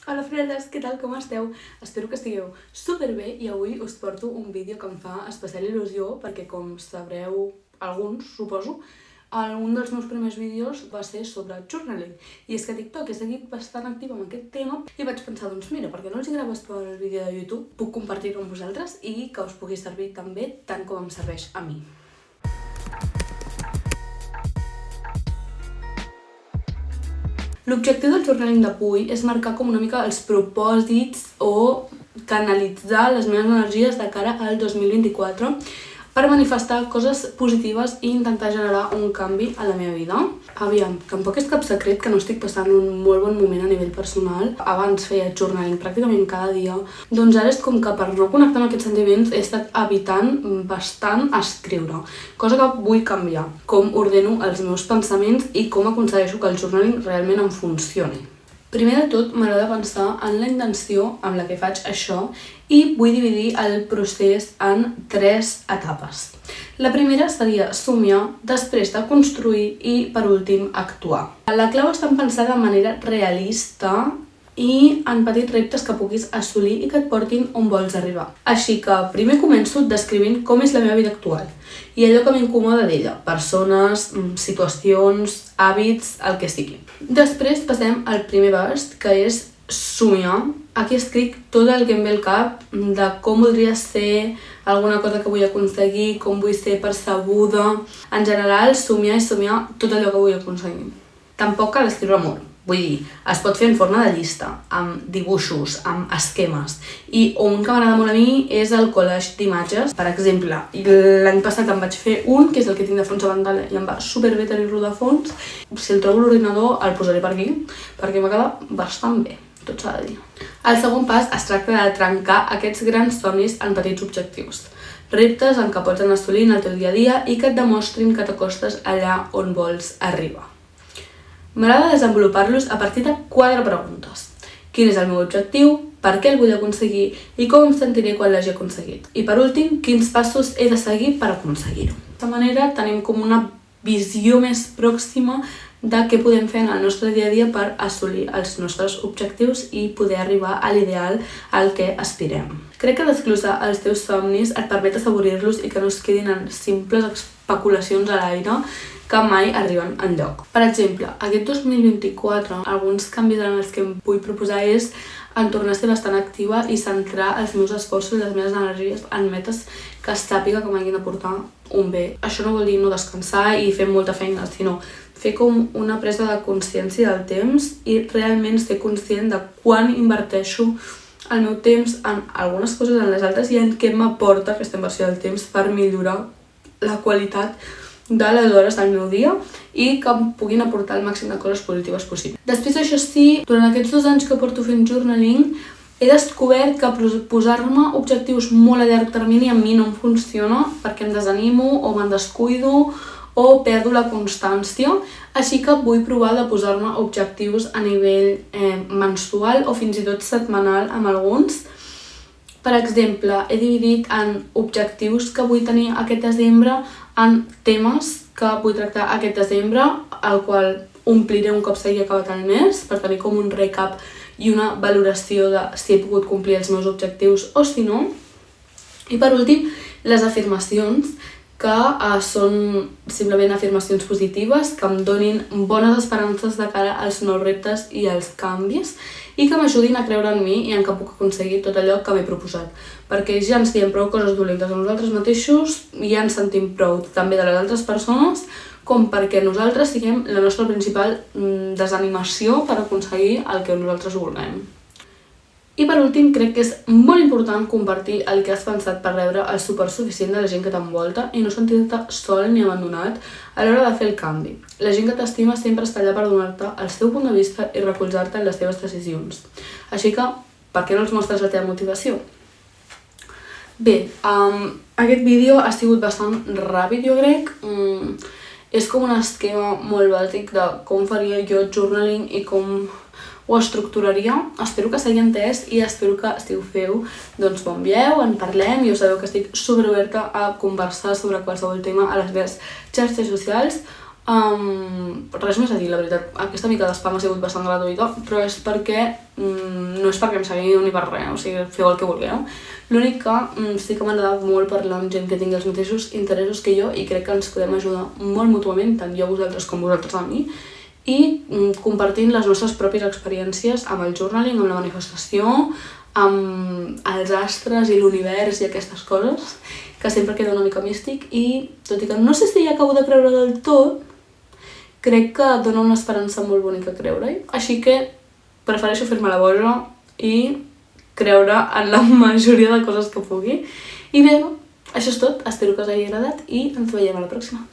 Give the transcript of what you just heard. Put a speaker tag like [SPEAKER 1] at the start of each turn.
[SPEAKER 1] Hola fredes, què tal, com esteu? Espero que estigueu superbé i avui us porto un vídeo que em fa especial il·lusió perquè, com sabreu alguns, suposo, un dels meus primers vídeos va ser sobre journaling. I és que a TikTok he seguit bastant activa amb aquest tema i vaig pensar, doncs mira, perquè no els graves pel vídeo de YouTube, puc compartir-ho amb vosaltres i que us pugui servir també tant com em serveix a mi. L'objectiu del journaling d'avui és marcar com una mica els propòsits o canalitzar les meves energies de cara al 2024 per manifestar coses positives i intentar generar un canvi a la meva vida. Aviam, tampoc és cap secret que no estic passant un molt bon moment a nivell personal. Abans feia journaling pràcticament cada dia, doncs ara és com que per no connectar amb aquests sentiments he estat evitant bastant escriure, cosa que vull canviar. Com ordeno els meus pensaments i com aconsegueixo que el journaling realment em funcioni. Primer de tot, m'agrada pensar en la intenció amb la que faig això i vull dividir el procés en 3 etapes. La primera seria somiar, després de construir i, per últim, actuar. La clau està en pensar de manera realista i en petits reptes que puguis assolir i que et portin on vols arribar. Així que primer començo descrivint com és la meva vida actual i allò que m'incomoda d'ella, persones, situacions, hàbits, el que sigui. Després passem al primer vers, que és somiar. Aquí escric tot el que em ve al cap de com voldria ser, alguna cosa que vull aconseguir, com vull ser percebuda. En general, somiar i somiar tot allò que vull aconseguir. Tampoc cal escriure molt. Vull dir, es pot fer en forma de llista, amb dibuixos, amb esquemes. I un que m'agrada molt a mi és el collage d'imatges. Per exemple, l'any passat em vaig fer un, que és el que tinc de fons a pantalla, i em va superbé tenir-lo de fons. Si el trobo a l'ordinador el posaré per aquí, perquè m'agrada bastant bé, tot s'ha de dir. El segon pas es tracta de trencar aquests grans somnis en petits objectius. Reptes en què pots anar assolint el teu dia a dia i que et demostrin que t'acostes allà on vols arribar. M'agrada desenvolupar-los a partir de 4 preguntes. Quin és el meu objectiu? Per què el vull aconseguir? I com em sentiré quan l'hagi aconseguit? I per últim, quins passos he de seguir per aconseguir-ho? D'aquesta manera tenim com una visió més pròxima de què podem fer en el nostre dia a dia per assolir els nostres objectius i poder arribar a l'ideal al que aspirem. Crec que desglossar els teus somnis et permet assaborir-los i que no es quedin en simples especulacions a l'aire que mai arriben enlloc. Per exemple, aquest 2024, alguns canvis en els que em vull proposar és en tornar a ser bastant activa i centrar els meus esforços i les meves energies en metes que sàpiga que m'hagin de portar un bé. Això no vol dir no descansar i fer molta feina, sinó fer com una presa de consciència del temps i realment ser conscient de quan inverteixo el meu temps en algunes coses, en les altres, i en què m'aporta aquesta inversió del temps per millorar la qualitat de les hores del meu dia i que em puguin aportar el màxim de coses positives possible. Després, això sí, durant aquests 2 anys que porto fent journaling, he descobert que posar-me objectius molt a llarg termini a mi no em funciona perquè em desanimo o me'n descuido o perdo la constància, així que vull provar de posar-me objectius a nivell mensual o fins i tot setmanal amb alguns. Per exemple, he dividit en objectius que vull tenir aquest desembre en temes que vull tractar aquest desembre, el qual ompliré un cop s'hagi acabat el mes, per tenir com un recap i una valoració de si he pogut complir els meus objectius o si no. I per últim, les afirmacions, que són simplement afirmacions positives, que em donin bones esperances de cara als nous reptes i als canvis i que m'ajudin a creure en mi i en que puc aconseguir tot allò que m'he proposat. Perquè ja ens diem prou coses dolentes a nosaltres mateixos i ja ens sentim prou també de les altres persones com perquè nosaltres siguem la nostra principal desanimació per aconseguir el que nosaltres vulguem. I per últim, crec que és molt important compartir el que has pensat per rebre el suport suficient de la gent que t'envolta i no sentir-te sol ni abandonat a l'hora de fer el canvi. La gent que t'estima sempre està allà per donar-te el seu punt de vista i recolzar-te en les teves decisions. Així que, per què no els mostres la teva motivació? Bé, aquest vídeo ha sigut bastant ràpid, jo crec. És com un esquema molt bàsic de com faria jo journaling i com ho estructuraria. Espero que s'hagi entès i espero que si ho feu, doncs m'envieu, en parlem. Ja sabeu que estic superoberta a conversar sobre qualsevol tema a les meves xarxes socials Res més a dir, la veritat. Aquesta mica d'espam ha sigut bastant gratuïta, però és perquè no és perquè em seguiu ni per res, o sigui, feu el que vulgueu. L'únic que sí que m'ha agradat molt parlar amb gent que tingui els mateixos interessos que jo i crec que ens podem ajudar molt mútuament, tant jo a vosaltres com vosaltres a mi, i compartint les nostres pròpies experiències amb el journaling, amb la manifestació, amb els astres i l'univers i aquestes coses, que sempre queda una mica místic i, tot i que no sé si hi acabo de creure del tot, crec que dona una esperança molt bonica creure-hi. Així que prefereixo fer-me la boja i creure en la majoria de coses que pugui. I bé, això és tot. Espero que us hagi agradat i ens veiem a la pròxima.